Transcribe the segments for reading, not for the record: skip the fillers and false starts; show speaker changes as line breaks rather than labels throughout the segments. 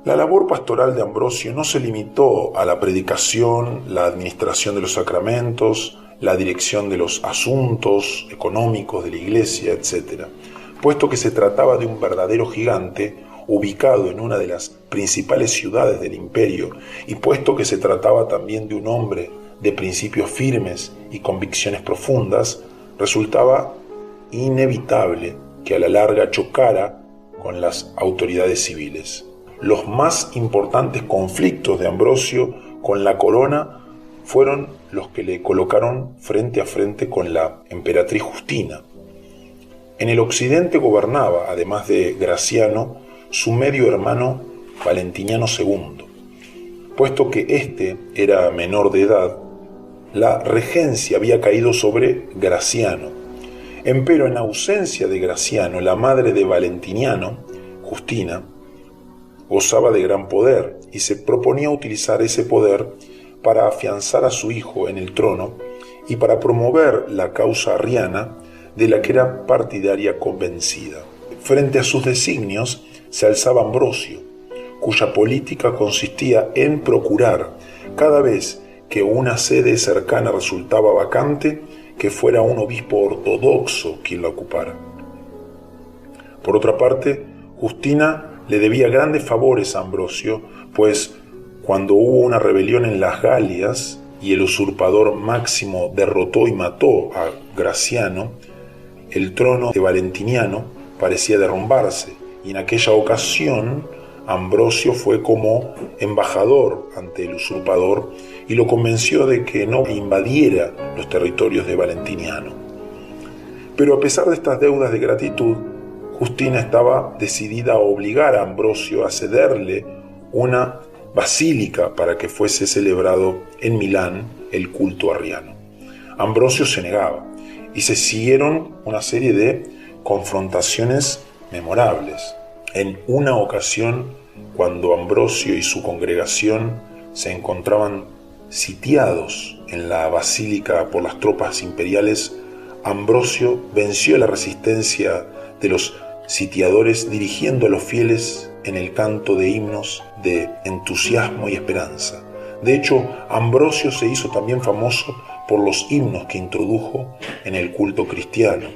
La labor pastoral de Ambrosio no se limitó a la predicación, la administración de los sacramentos, la dirección de los asuntos económicos de la iglesia, etc., puesto que se trataba de un verdadero gigante ubicado en una de las principales ciudades del imperio y puesto que se trataba también de un hombre de principios firmes y convicciones profundas, resultaba inevitable que a la larga chocara con las autoridades civiles. Los más importantes conflictos de Ambrosio con la corona fueron los que le colocaron frente a frente con la emperatriz Justina. En el occidente gobernaba, además de Graciano, su medio hermano Valentiniano II. Puesto que éste era menor de edad, la regencia había caído sobre Graciano. Empero, en ausencia de Graciano, la madre de Valentiniano, Justina, gozaba de gran poder y se proponía utilizar ese poder para afianzar a su hijo en el trono y para promover la causa arriana de la que era partidaria convencida. Frente a sus designios se alzaba Ambrosio, cuya política consistía en procurar, cada vez que una sede cercana resultaba vacante, que fuera un obispo ortodoxo quien la ocupara. Por otra parte, Justina le debía grandes favores a Ambrosio, pues cuando hubo una rebelión en las Galias y el usurpador Máximo derrotó y mató a Graciano, el trono de Valentiniano parecía derrumbarse, y en aquella ocasión Ambrosio fue como embajador ante el usurpador y lo convenció de que no invadiera los territorios de Valentiniano. Pero a pesar de estas deudas de gratitud, Justina estaba decidida a obligar a Ambrosio a cederle una basílica para que fuese celebrado en Milán el culto arriano. Ambrosio se negaba y se siguieron una serie de confrontaciones memorables. En una ocasión, cuando Ambrosio y su congregación se encontraban sitiados en la basílica por las tropas imperiales, Ambrosio venció la resistencia de los sitiadores dirigiendo a los fieles en el canto de himnos de entusiasmo y esperanza. De hecho, Ambrosio se hizo también famoso por los himnos que introdujo en el culto cristiano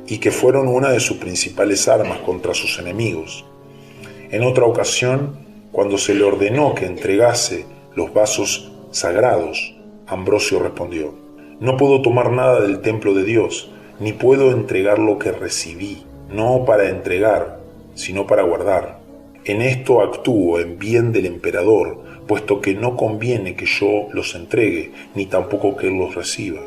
y que fueron una de sus principales armas contra sus enemigos. En otra ocasión, cuando se le ordenó que entregase los vasos sagrados, Ambrosio respondió: «No puedo tomar nada del templo de Dios, ni puedo entregar lo que recibí, no para entregar, sino para guardar. En esto actúo en bien del emperador, puesto que no conviene que yo los entregue, ni tampoco que él los reciba».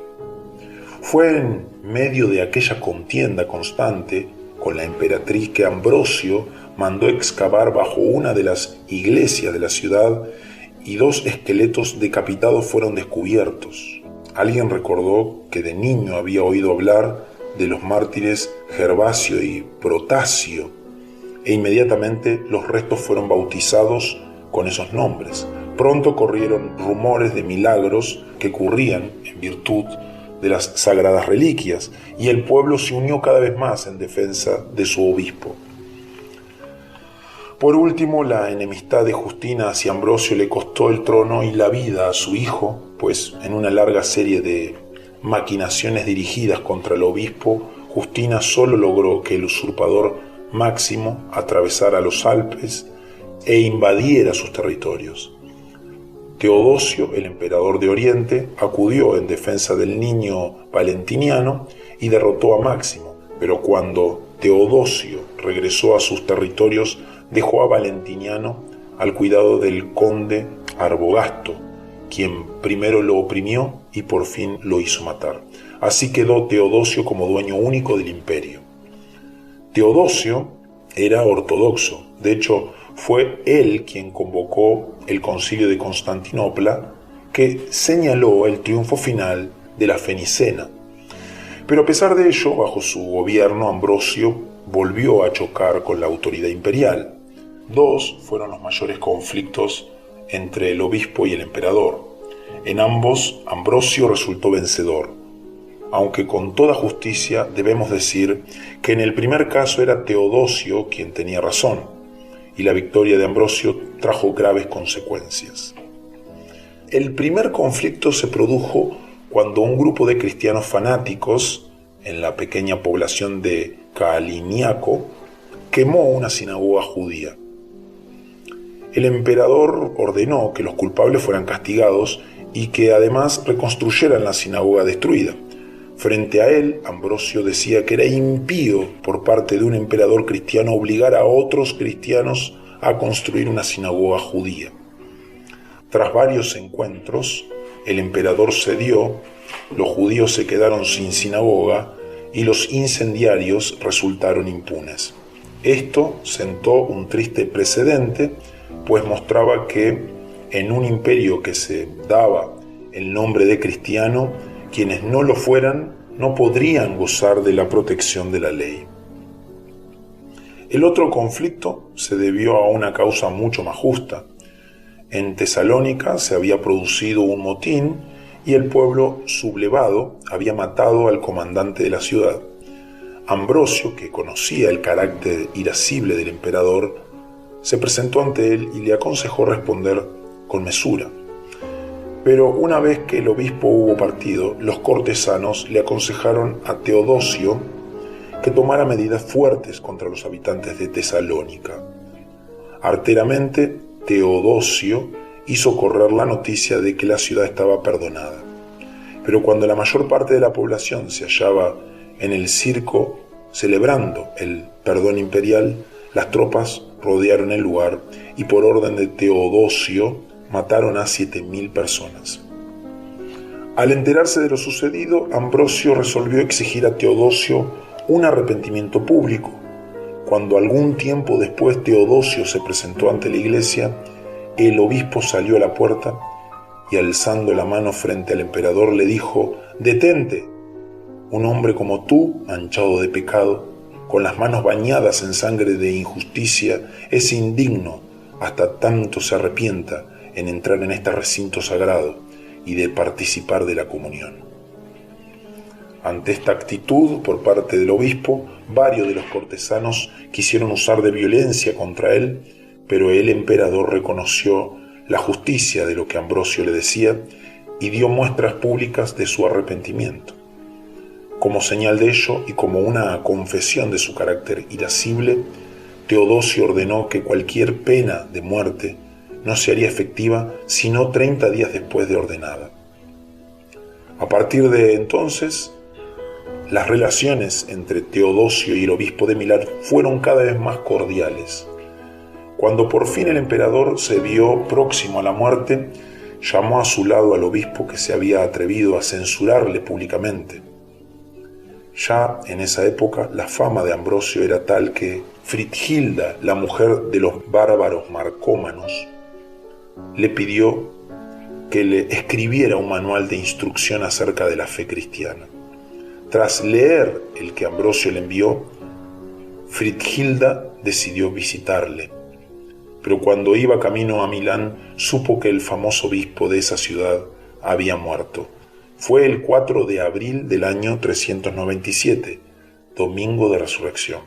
Fue en medio de aquella contienda constante con la emperatriz que Ambrosio mandó excavar bajo una de las iglesias de la ciudad y 2 esqueletos decapitados fueron descubiertos. Alguien recordó que de niño había oído hablar de los mártires Gervasio y Protasio, e inmediatamente los restos fueron bautizados con esos nombres. Pronto corrieron rumores de milagros que ocurrían en virtud de las sagradas reliquias, y el pueblo se unió cada vez más en defensa de su obispo. Por último, la enemistad de Justina hacia Ambrosio le costó el trono y la vida a su hijo, pues en una larga serie de maquinaciones dirigidas contra el obispo, Justina solo logró que el usurpador Máximo atravesara los Alpes e invadiera sus territorios. Teodosio, el emperador de Oriente, acudió en defensa del niño Valentiniano y derrotó a Máximo, pero cuando Teodosio regresó a sus territorios, dejó a Valentiniano al cuidado del conde Arbogasto, quien primero lo oprimió y por fin lo hizo matar. Así quedó Teodosio como dueño único del imperio. Teodosio era ortodoxo, de hecho fue él quien convocó el concilio de Constantinopla, que señaló el triunfo final de la Fenicena. Pero a pesar de ello, bajo su gobierno, Ambrosio volvió a chocar con la autoridad imperial. 2 fueron los mayores conflictos entre el obispo y el emperador. En ambos, Ambrosio resultó vencedor, aunque con toda justicia debemos decir que en el primer caso era Teodosio quien tenía razón, y la victoria de Ambrosio trajo graves consecuencias. El primer conflicto se produjo cuando un grupo de cristianos fanáticos en la pequeña población de Kaliniako quemó una sinagoga judía. El emperador ordenó que los culpables fueran castigados y que además reconstruyeran la sinagoga destruida. Frente a él, Ambrosio decía que era impío por parte de un emperador cristiano obligar a otros cristianos a construir una sinagoga judía. Tras varios encuentros, el emperador cedió, los judíos se quedaron sin sinagoga y los incendiarios resultaron impunes. Esto sentó un triste precedente, pues mostraba que en un imperio que se daba el nombre de cristiano, quienes no lo fueran no podrían gozar de la protección de la ley. El otro conflicto se debió a una causa mucho más justa. En Tesalónica se había producido un motín y el pueblo sublevado había matado al comandante de la ciudad. Ambrosio, que conocía el carácter irascible del emperador, se presentó ante él y le aconsejó responder con mesura. Pero una vez que el obispo hubo partido, los cortesanos le aconsejaron a Teodosio que tomara medidas fuertes contra los habitantes de Tesalónica. Arteramente, Teodosio hizo correr la noticia de que la ciudad estaba perdonada. Pero cuando la mayor parte de la población se hallaba en el circo celebrando el perdón imperial, las tropas rodearon el lugar y por orden de Teodosio mataron a 7.000 personas. Al enterarse de lo sucedido, Ambrosio resolvió exigir a Teodosio un arrepentimiento público. Cuando algún tiempo después Teodosio se presentó ante la iglesia, el obispo salió a la puerta y alzando la mano frente al emperador le dijo: «Detente, un hombre como tú, manchado de pecado, con las manos bañadas en sangre de injusticia, es indigno hasta tanto se arrepienta en entrar en este recinto sagrado y de participar de la comunión». Ante esta actitud por parte del obispo, varios de los cortesanos quisieron usar de violencia contra él, pero el emperador reconoció la justicia de lo que Ambrosio le decía y dio muestras públicas de su arrepentimiento. Como señal de ello y como una confesión de su carácter irascible, Teodosio ordenó que cualquier pena de muerte no se haría efectiva sino 30 días después de ordenada. A partir de entonces, las relaciones entre Teodosio y el obispo de Milán fueron cada vez más cordiales. Cuando por fin el emperador se vio próximo a la muerte, llamó a su lado al obispo que se había atrevido a censurarle públicamente. Ya en esa época la fama de Ambrosio era tal que Fritigilda, la mujer de los bárbaros marcómanos, le pidió que le escribiera un manual de instrucción acerca de la fe cristiana. Tras leer el que Ambrosio le envió, Fritigilda decidió visitarle. Pero cuando iba camino a Milán, supo que el famoso obispo de esa ciudad había muerto. Fue el 4 de abril del año 397, domingo de resurrección.